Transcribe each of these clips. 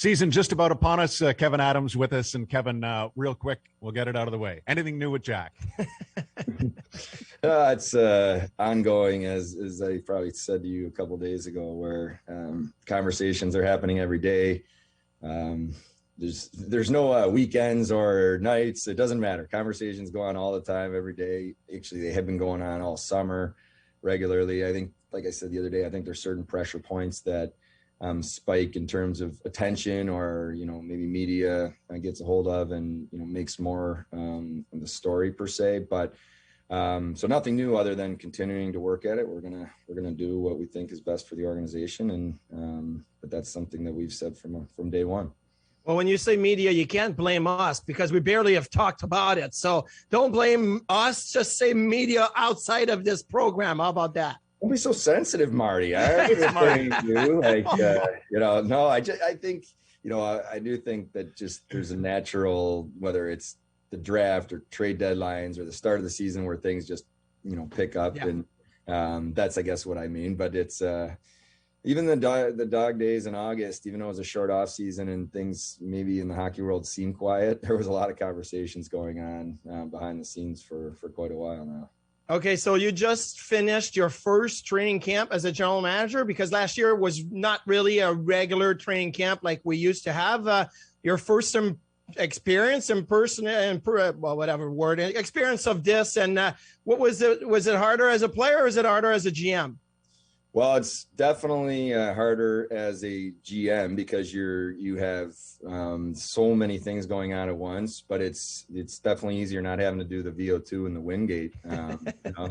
Season just about upon us. Kevyn Adams with us. And Kevin, real quick, we'll get it out of the way. Anything new with Jack? It's ongoing, as I probably said to you a couple of days ago, where conversations are happening every day. There's no weekends or nights. It doesn't matter. Conversations go on all the time, every day. Actually, they have been going on all summer regularly. I think, like I said the other day, I think there's certain pressure points that spike in terms of attention, or maybe media gets a hold of and makes more of the story per se. But so nothing new other than continuing to work at it. We're gonna do what we think is best for the organization, and but that's something that we've said from day one. Well, when you say media, you can't blame us because we barely have talked about it. So don't blame us. Just say media outside of this program. How about that? Don't be so sensitive, Marty. I do. No, I think, I do think that just there's a natural, whether it's the draft or trade deadlines or the start of the season, where things just, pick up. Yeah. And that's, I guess, what I mean. But it's even the dog days in August, even though it was a short off season and things maybe in the hockey world seemed quiet, there was a lot of conversations going on behind the scenes for quite a while now. Okay, so you just finished your first training camp as a general manager, because last year was not really a regular training camp like we used to have. Your first experience in person, and experience of this, and what was it? Was it harder as a player, or is it harder as a GM? Well, it's definitely harder as a GM because you have so many things going on at once. But it's definitely easier not having to do the VO2 and the Wingate.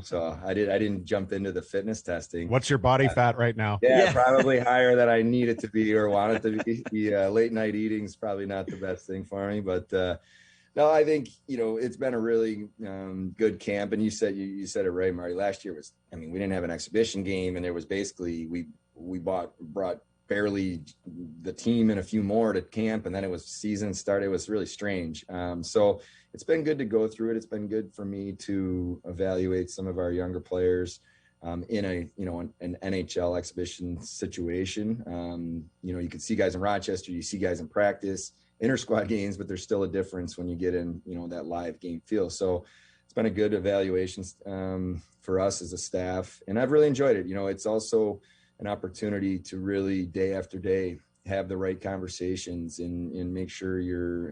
So I didn't jump into the fitness testing. What's your body fat right now? Yeah, probably higher than I need it to be or want it to be. The late night eating is probably not the best thing for me, but. No, I think, it's been a really good camp. And you said it right, Marty. Last year we didn't have an exhibition game, and there was basically, we brought barely the team and a few more to camp, and then it was season started. It was really strange. So it's been good to go through it. It's been good for me to evaluate some of our younger players in an NHL exhibition situation. You can see guys in Rochester, you see guys in practice, inter-squad games, but there's still a difference when you get in, that live game feel. So it's been a good evaluation for us as a staff, and I've really enjoyed it. It's also an opportunity to really day after day have the right conversations and make sure you're,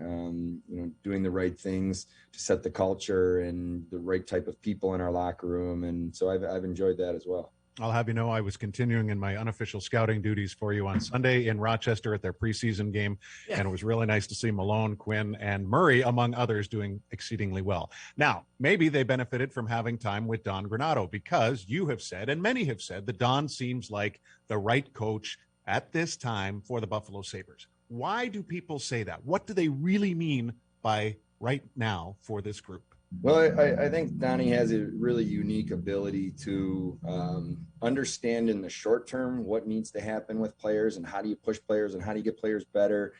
doing the right things to set the culture and the right type of people in our locker room. And so I've enjoyed that as well. I'll have you know, I was continuing in my unofficial scouting duties for you on Sunday in Rochester at their preseason game. Yeah. And it was really nice to see Malone, Quinn, and Murray, among others, doing exceedingly well. Now, maybe they benefited from having time with Don Granato, because you have said, and many have said, that Don seems like the right coach at this time for the Buffalo Sabres. Why do people say that? What do they really mean by right now for this group? Well, I think Donnie has a really unique ability to understand in the short term what needs to happen with players and how do you push players and how do you get players better.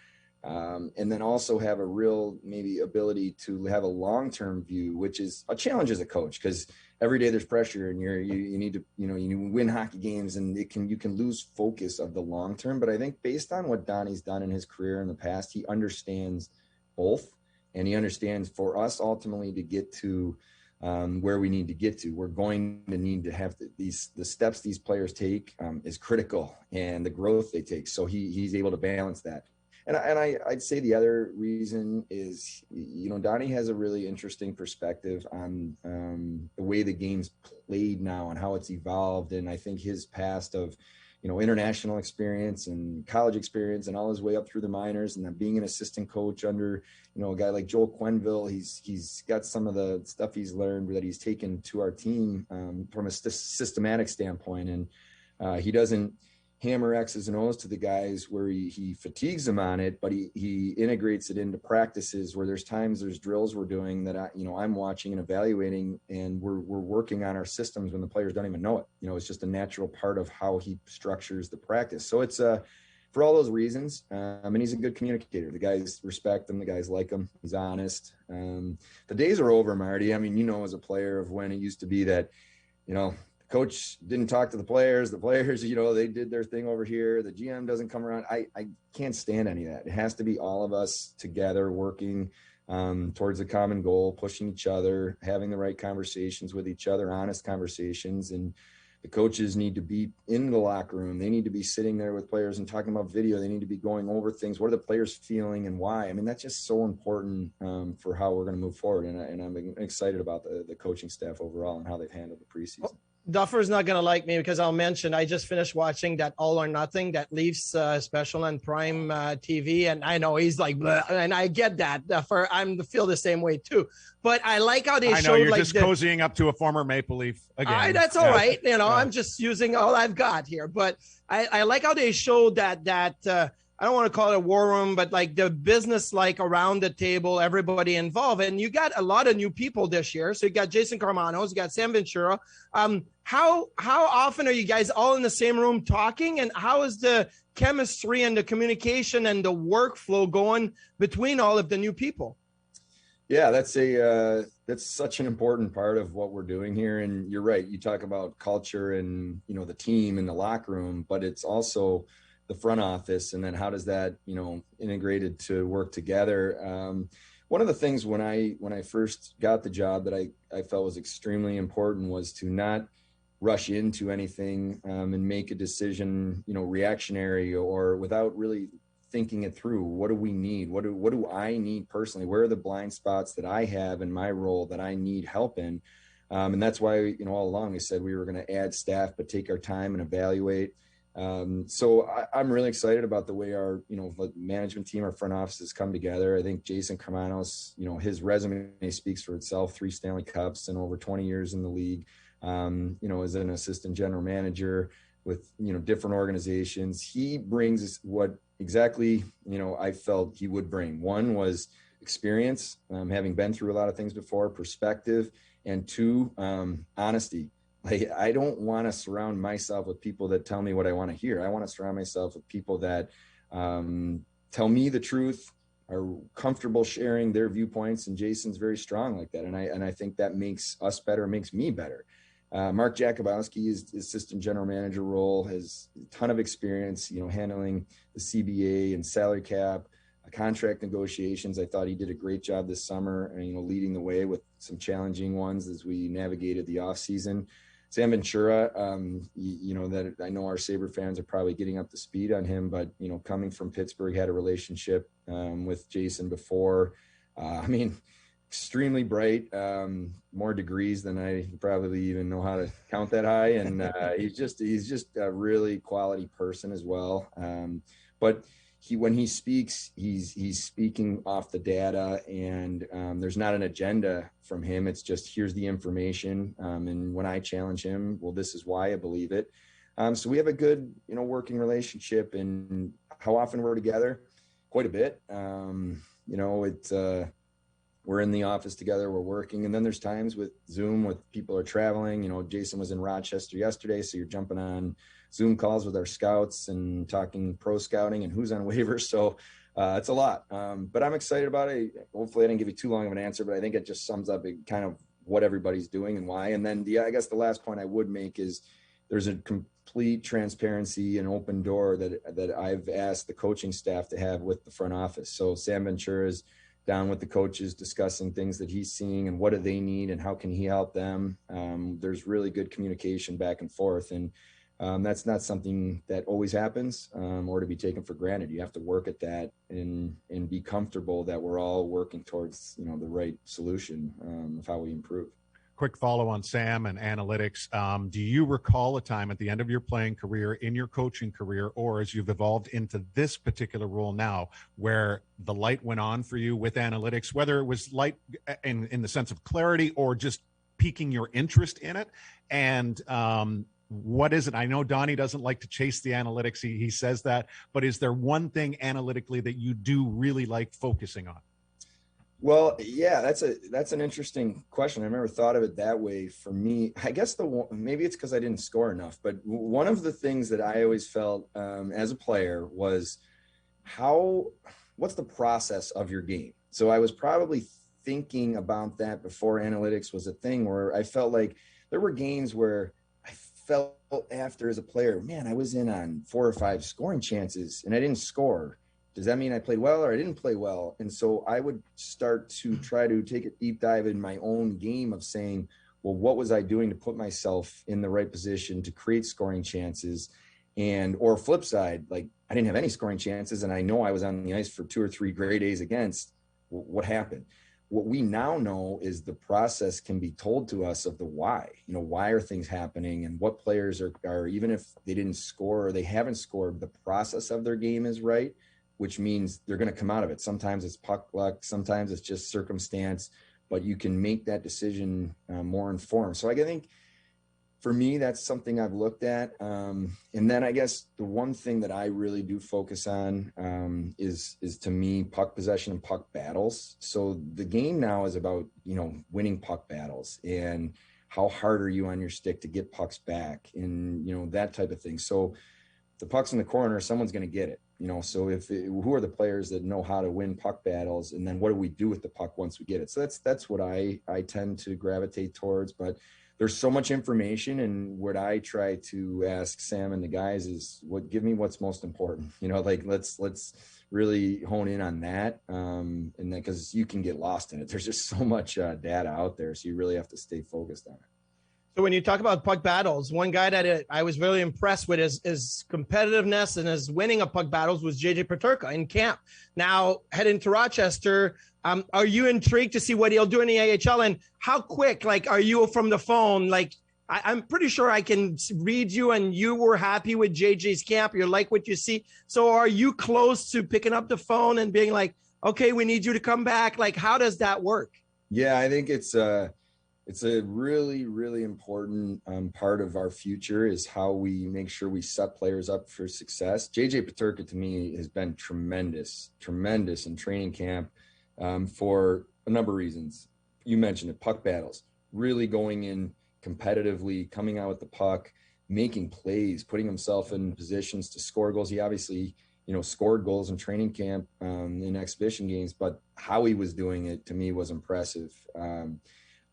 And then also have a real maybe ability to have a long-term view, which is a challenge as a coach, because every day there's pressure and you need to, you win hockey games, and you can lose focus of the long term. But I think based on what Donnie's done in his career in the past, he understands both. And he understands for us ultimately to get to where we need to get to, we're going to need to have the steps these players take is critical, and the growth they take. So he's able to balance that. And I'd say the other reason is, Donnie has a really interesting perspective on the way the game's played now and how it's evolved. And I think his past of, international experience and college experience and all his way up through the minors, and then being an assistant coach under, a guy like Joel Quenneville, he's got some of the stuff he's learned that he's taken to our team from a systematic standpoint. And he doesn't hammer X's and O's to the guys where he fatigues them on it, but he integrates it into practices where there's drills we're doing that I'm watching and evaluating, and we're working on our systems when the players don't even know it. It's just a natural part of how he structures the practice. So it's for all those reasons. And he's a good communicator. The guys respect him. The guys like him. He's honest. The days are over, Marty. As a player, of when it used to be that, coach didn't talk to the players, they did their thing over here. The GM doesn't come around. I can't stand any of that. It has to be all of us together working towards a common goal, pushing each other, having the right conversations with each other, honest conversations. And the coaches need to be in the locker room. They need to be sitting there with players and talking about video. They need to be going over things. What are the players feeling and why? I mean, that's just so important for how we're going to move forward. And I'm excited about the coaching staff overall and how they've handled the preseason. Duffer's not going to like me because I'll mention I just finished watching that All or Nothing, that Leafs special on Prime TV. And I know he's like, bleh, and I get that. Duffer, I feel the same way too. But I like how they showed. I know you're just cozying up to a former Maple Leaf again. That's all right. I'm just using all I've got here. But I like how they showed that I don't want to call it a war room, but like the business, like around the table, everybody involved. And you got a lot of new people this year. So you got Jason Carmanos, you got Sam Ventura. How often are you guys all in the same room talking? And how is the chemistry and the communication and the workflow going between all of the new people? Yeah, that's such an important part of what we're doing here. And you're right. You talk about culture and, the team in the locker room, but it's also the front office. And then how does that, integrated to work together? One of the things when I first got the job that I felt was extremely important was to not rush into anything and make a decision, reactionary or without really thinking it through. What do we need? What do I need personally? Where are the blind spots that I have in my role that I need help in? And that's why, all along we said we were going to add staff, but take our time and evaluate. So I'm really excited about the way our, management team, our front office has come together. I think Jason Carmanos, his resume speaks for itself, 3 Stanley Cups and over 20 years in the league, as an assistant general manager with, different organizations. He brings what exactly, I felt he would bring. One was experience, having been through a lot of things before, perspective, and 2, honesty. I don't want to surround myself with people that tell me what I want to hear. I want to surround myself with people that tell me the truth, are comfortable sharing their viewpoints. And Jason's very strong like that. And I think that makes us better, makes me better. Mark Jakubowski is assistant general manager role, has a ton of experience, handling the CBA and salary cap, contract negotiations. I thought he did a great job this summer and, leading the way with some challenging ones as we navigated the off season. Sam Ventura, that I know our Sabre fans are probably getting up to speed on him, but, coming from Pittsburgh, had a relationship with Jason before. Extremely bright, more degrees than I probably even know how to count that high. And he's just a really quality person as well. But when he speaks, he's speaking off the data, and there's not an agenda from him. It's just, here's the information. And when I challenge him, well, this is why I believe it. So we have a good, working relationship. And how often we're together? Quite a bit. We're in the office together, we're working. And then there's times with Zoom with people are traveling. Jason was in Rochester yesterday, so you're jumping on Zoom calls with our scouts and talking pro scouting and who's on waivers. So it's a lot, but I'm excited about it. Hopefully I didn't give you too long of an answer, but I think it just sums up kind of what everybody's doing and why. And then I guess the last point I would make is there's a complete transparency and open door that I've asked the coaching staff to have with the front office. So Sam Ventura is down with the coaches discussing things that he's seeing and what do they need and how can he help them. There's really good communication back and forth. And that's not something that always happens or to be taken for granted. You have to work at that and be comfortable that we're all working towards, the right solution of how we improve. Quick follow on Sam and analytics. Do you recall a time at the end of your playing career, in your coaching career, or as you've evolved into this particular role now, where the light went on for you with analytics, whether it was light in the sense of clarity or just piquing your interest in it? And what is it? I know Donnie doesn't like to chase the analytics. He says that, but is there one thing analytically that you do really like focusing on? Well, yeah, that's an interesting question. I never thought of it that way. For me, I guess maybe it's because I didn't score enough, but one of the things that I always felt as a player was what's the process of your game? So I was probably thinking about that before analytics was a thing, where I felt like there were games where I felt after as a player, man, I was in on 4 or 5 scoring chances and I didn't score. Does that mean I played well or I didn't play well? And so I would start to try to take a deep dive in my own game of saying, well, what was I doing to put myself in the right position to create scoring chances? And, or flip side, like I didn't have any scoring chances and I know I was on the ice for 2 or 3 great A's against. What happened? What we now know is the process can be told to us of the why. Why are things happening and what players are even if they didn't score or they haven't scored, the process of their game is right, which means they're going to come out of it. Sometimes it's puck luck, sometimes it's just circumstance, but you can make that decision more informed. So I think for me, that's something I've looked at. And then I guess the one thing that I really do focus on is to me, puck possession and puck battles. So the game now is about, winning puck battles and how hard are you on your stick to get pucks back and, that type of thing. So the puck's in the corner, someone's going to get it. So who are the players that know how to win puck battles? And then what do we do with the puck once we get it? So that's what I tend to gravitate towards, but there's so much information, and what I try to ask Sam and the guys is give me what's most important, let's really hone in on that. And then, cause you can get lost in it. There's just so much data out there. So you really have to stay focused on it. So when you talk about puck battles, one guy that I was really impressed with his competitiveness and his winning of puck battles was JJ Peterka in camp. Now heading to Rochester, are you intrigued to see what he'll do in the AHL and how quick, are you from the phone? I'm pretty sure I can read you and you were happy with JJ's camp. You like what you see. So are you close to picking up the phone and being like, okay, we need you to come back? How does that work? Yeah, I think it's a really, really important part of our future is how we make sure we set players up for success. JJ Peterka to me has been tremendous in training camp for a number of reasons. You mentioned it, puck battles, really going in competitively, coming out with the puck, making plays, putting himself in positions to score goals. He obviously, scored goals in training camp in exhibition games, but how he was doing it to me was impressive.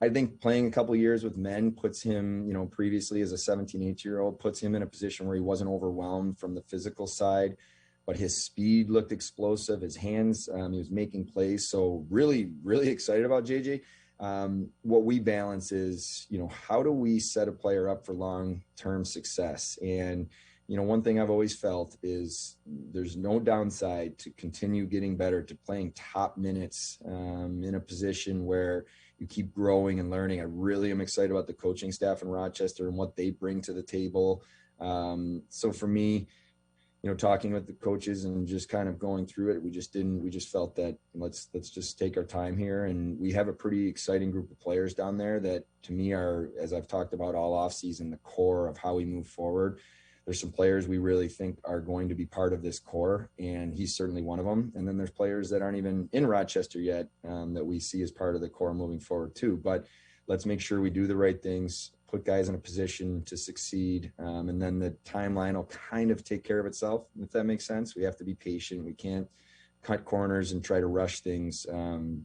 I think playing a couple of years with men puts him, previously as a 17, 18-year-old, puts him in a position where he wasn't overwhelmed from the physical side, but his speed looked explosive. His hands, he was making plays. So really, really excited about JJ. What we balance is, how do we set a player up for long-term success? And, one thing I've always felt is there's no downside to continue getting better, to playing top minutes in a position where you keep growing and learning. I really am excited about the coaching staff in Rochester and what they bring to the table. So for me, talking with the coaches and just kind of going through it, we just felt that let's just take our time here. And we have a pretty exciting group of players down there that to me are, as I've talked about all off season, the core of how we move forward. There's some players we really think are going to be part of this core, and he's certainly one of them. And then there's players that aren't even in Rochester yet that we see as part of the core moving forward too. But let's make sure we do the right things, put guys in a position to succeed, and then the timeline will kind of take care of itself, if that makes sense. We have to be patient. We can't cut corners and try to rush things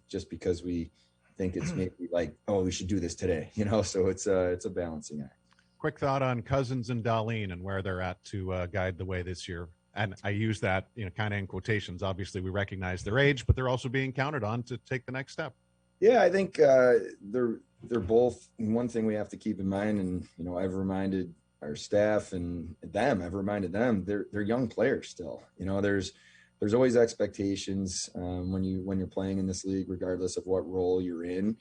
just because we think it's maybe like, oh, we should do this today, so it's a balancing act. Quick thought on Cousins and Dahlin and where they're at to guide the way this year. And I use that, kind of in quotations. Obviously, we recognize their age, but they're also being counted on to take the next step. Yeah, I think they're both. One thing we have to keep in mind, and I've reminded our staff and them. I've reminded them they're young players still. There's always expectations when you're playing in this league, regardless of what role you're in.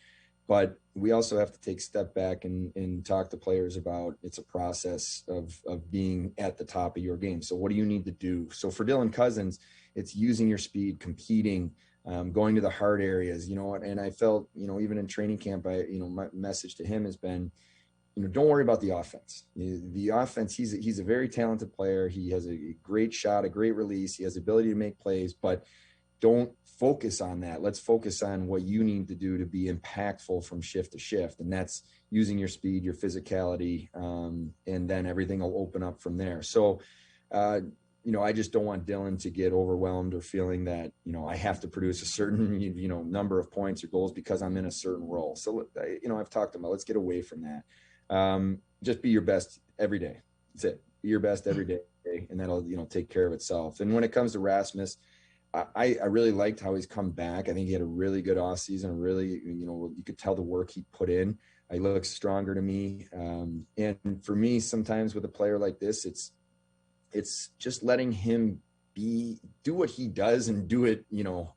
But we also have to take a step back and talk to players about it's a process of being at the top of your game. So what do you need to do? So for Dylan Cousins, it's using your speed, competing, going to the hard areas, and I felt, even in training camp, my message to him has been, don't worry about the offense. The offense, he's a very talented player. He has a great shot, a great release. He has the ability to make plays, but don't focus on that. Let's focus on what you need to do to be impactful from shift to shift. And that's using your speed, your physicality, and then everything will open up from there. So, I just don't want Dylan to get overwhelmed or feeling that, I have to produce a certain, number of points or goals because I'm in a certain role. So, I've talked about, let's get away from that. Just be your best every day. That's it. Be your best every day, and that'll, take care of itself. And when it comes to Rasmus, I really liked how he's come back. I think he had a really good offseason. Really, you could tell the work he put in. He looks stronger to me. And for me, sometimes with a player like this, it's just letting him do what he does and do it,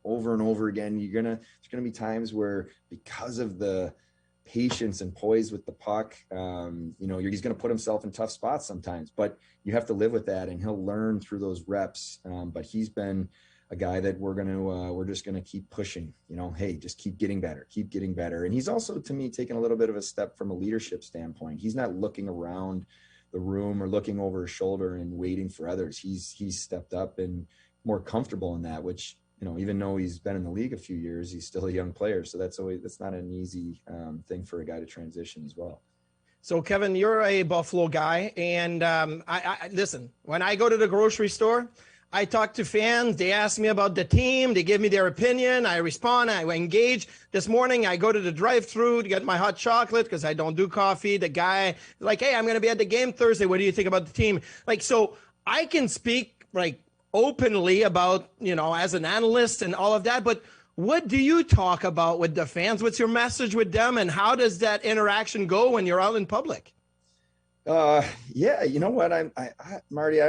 over and over again. There's gonna be times where, because of the patience and poise with the puck, he's gonna put himself in tough spots sometimes, but you have to live with that, and he'll learn through those reps. But he's been a guy that we're just gonna keep pushing. Hey, just keep getting better. And he's also, to me, taken a little bit of a step from a leadership standpoint. He's not looking around the room or looking over his shoulder and waiting for others. He's stepped up and more comfortable in that, which, even though he's been in the league a few years, he's still a young player. So that's not an easy thing for a guy to transition as well. So Kevin, you're a Buffalo guy, and I listen, when I go to the grocery store, I talk to fans. They ask me about the team. They give me their opinion. I respond. I engage. This morning, I go to the drive-thru to get my hot chocolate because I don't do coffee. The guy like, hey, I'm going to be at the game Thursday. What do you think about the team? So I can speak openly about, as an analyst and all of that. But what do you talk about with the fans? What's your message with them? And how does that interaction go when you're out in public? Yeah, you know what? Marty,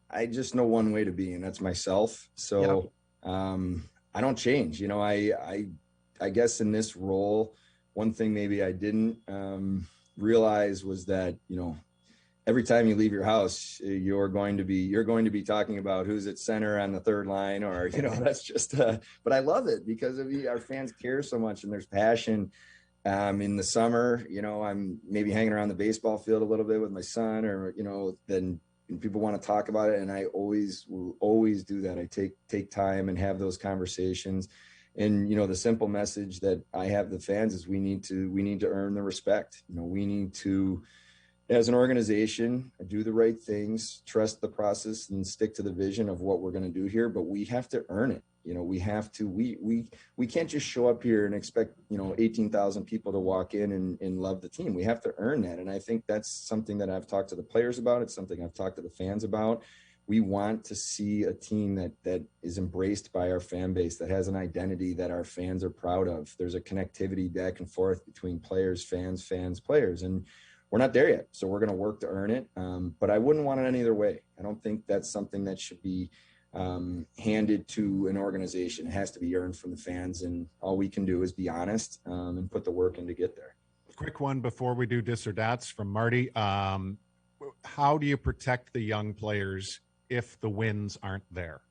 I just know one way to be, and that's myself. So, I don't change. I guess in this role, one thing maybe I didn't realize was that, every time you leave your house, you're going to be talking about who's at center on the third line, or, that's just, but I love it because our fans care so much, and there's passion. In the summer, I'm maybe hanging around the baseball field a little bit with my son, or, then people want to talk about it. And I will always do that. I take time and have those conversations. And, the simple message that I have the fans is we need to earn the respect. We need to, as an organization, do the right things, trust the process, and stick to the vision of what we're going to do here. But we have to earn it. We have to, we can't just show up here and expect, 18,000 people to walk in and love the team. We have to earn that. And I think that's something that I've talked to the players about. It's something I've talked to the fans about. We want to see a team that is embraced by our fan base, that has an identity that our fans are proud of. There's a connectivity back and forth between players, fans, players. And we're not there yet. So we're going to work to earn it. But I wouldn't want it any other way. I don't think that's something that should be handed to an organization. It has to be earned from the fans, and all we can do is be honest and put the work in to get there. Quick one before we do dis or dats from Marty. How do you protect the young players if the wins aren't there?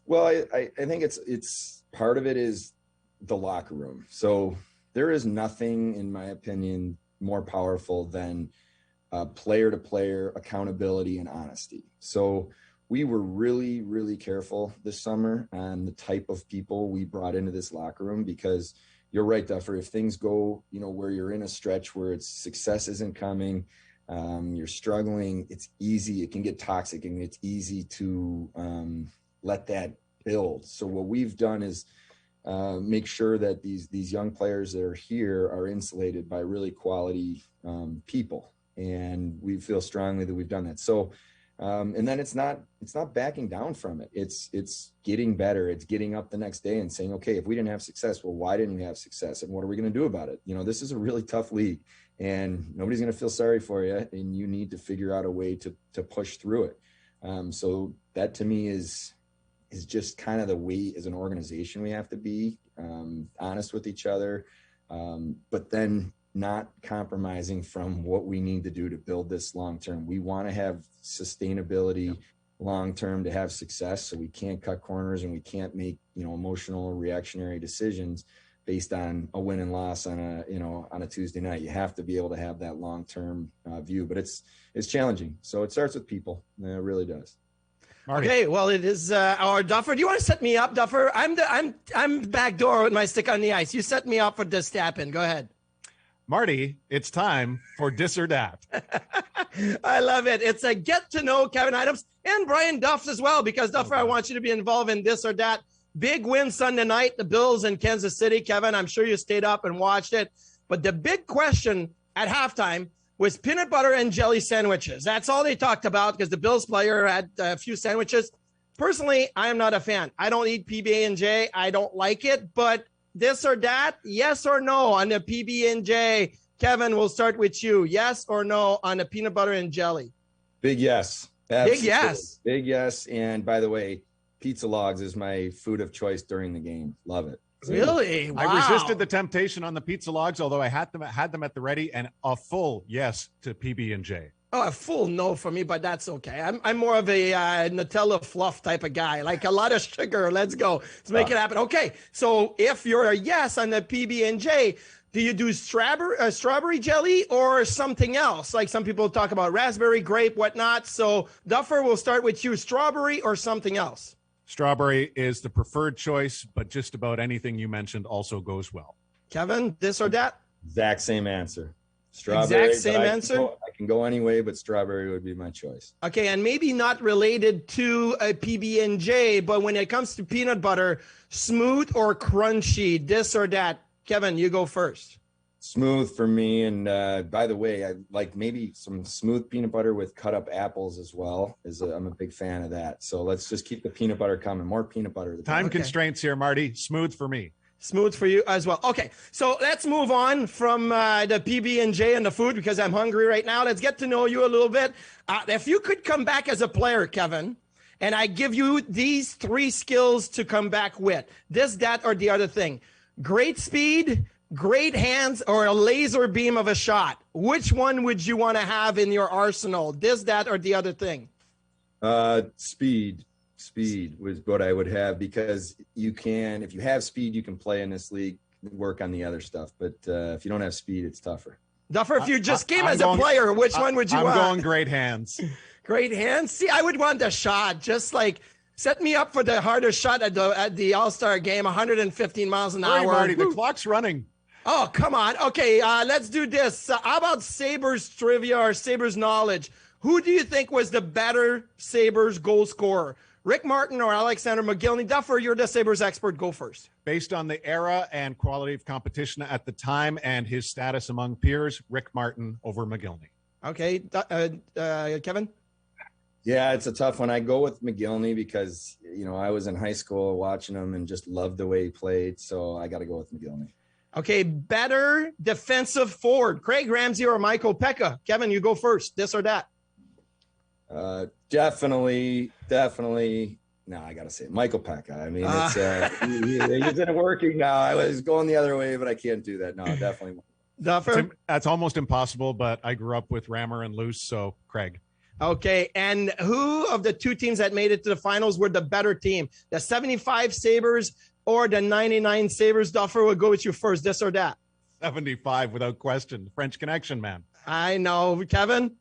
Well, I think it's part of it is the locker room. So there is nothing, in my opinion, more powerful than player to player accountability and honesty. So we were really, really careful this summer on the type of people we brought into this locker room, because you're right, Duffer, if things go, where you're in a stretch where success isn't coming, you're struggling, it's easy, it can get toxic, and it's easy to let that build. So what we've done is make sure that these young players that are here are insulated by really quality people. And we feel strongly that we've done that. So and then it's not backing down from it. It's getting better. It's getting up the next day and saying, okay, if we didn't have success, well, why didn't we have success? And what are we going to do about it? This is a really tough league, and nobody's going to feel sorry for you. And you need to figure out a way to push through it. So that to me is just kind of the way as an organization we have to be honest with each other, but then not compromising from what we need to do to build this long-term. We want to have sustainability long-term to have success. So we can't cut corners, and we can't make, emotional reactionary decisions based on a win and loss on a Tuesday night. You have to be able to have that long-term view, but it's challenging. So it starts with people. It really does. Marty. Okay, well, it is our Duffer. Do you want to set me up, Duffer? I'm back door with my stick on the ice. You set me up for this to happen. Go ahead. Marty, it's time for dis or dat. I love it. It's a get to know Kevyn Adams and Brian Duffs as well, because Duffer, I want you to be involved in this or that. Big win Sunday night, the Bills in Kansas City. Kevin, I'm sure you stayed up and watched it. But the big question at halftime was peanut butter and jelly sandwiches. That's all they talked about because the Bills player had a few sandwiches. Personally, I am not a fan. I don't eat PB&J. I don't like it, but this or that, yes or no on the PB&J. Kevin, we'll start with you. Yes or no on the peanut butter and jelly? Big yes. Absolutely. Big yes. Big yes. And by the way, pizza logs is my food of choice during the game. Love it. Really? Wow. I resisted the temptation on the pizza logs, although I had them at the ready, and a full yes to PB&J. Oh, a full no for me, but that's okay. I'm more of a Nutella fluff type of guy, like a lot of sugar. Let's go. Let's make it happen. Okay, so if you're a yes on the PB&J, do you do strawberry jelly or something else? Like some people talk about raspberry, grape, whatnot. So Duffer, we'll start with you. Strawberry or something else? Strawberry is the preferred choice, but just about anything you mentioned also goes well. Kevin, this or that? Exact same answer. Strawberry. Exact same answer? I can go any way, but strawberry would be my choice. Okay, and maybe not related to a PB&J, but when it comes to peanut butter, smooth or crunchy, this or that? Kevin, you go first. Smooth for me. And by the way, I like maybe some smooth peanut butter with cut up apples as well. I'm a big fan of that. So let's just keep the peanut butter coming. More peanut butter. Time constraints here, Marty. Smooth for me. Smooth for you as well. Okay, so let's move on from the PB&J and the food because I'm hungry right now. Let's get to know you a little bit. If you could come back as a player, Kevin, and I give you these 3 skills to come back with, this, that, or the other thing. Great speed, great hands, or a laser beam of a shot. Which one would you want to have in your arsenal? This, that, or the other thing? Speed was what I would have because if you have speed, you can play in this league, work on the other stuff. But if you don't have speed, it's tougher. Duffer, if you just came as a player, which one would you want? I'm going great hands. Great hands? See, I would want the shot. Just like set me up for the hardest shot at the All-Star game, 115 miles an hour. Marty, the clock's running. Oh, come on. Okay, let's do this. How about Sabres trivia or Sabres knowledge? Who do you think was the better Sabres goal scorer? Rick Martin or Alexander McGillney? Duffer, you're the Sabres expert. Go first. Based on the era and quality of competition at the time and his status among peers, Rick Martin over McGillney. Okay. Kevin? Yeah, it's a tough one. I go with McGillney because, I was in high school watching him and just loved the way he played. So I got to go with McGillney. Okay. Better defensive forward, Craig Ramsey or Michael Pekka? Kevin, you go first. This or that? Definitely. No, I gotta say Michael Pekka. I mean, it's isn't working now. I was going the other way, but I can't do that. No, definitely. Duffer? That's almost impossible, but I grew up with Rammer and Luce, so Craig. Okay, and who of the 2 teams that made it to the finals were the better team? The 75 Sabres or the 99 Sabres? Duffer, will go with you first. This or that? 75 without question. French Connection, man. I know. Kevin?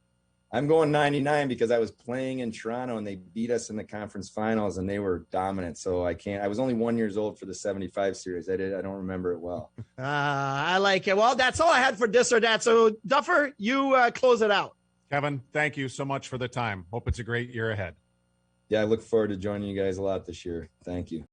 I'm going 99 because I was playing in Toronto and they beat us in the conference finals and they were dominant. So I was only 1 year old for the 75 series. I don't remember it well. I like it. Well, that's all I had for this or that. So Duffer, you close it out. Kevin, thank you so much for the time. Hope it's a great year ahead. Yeah, I look forward to joining you guys a lot this year. Thank you.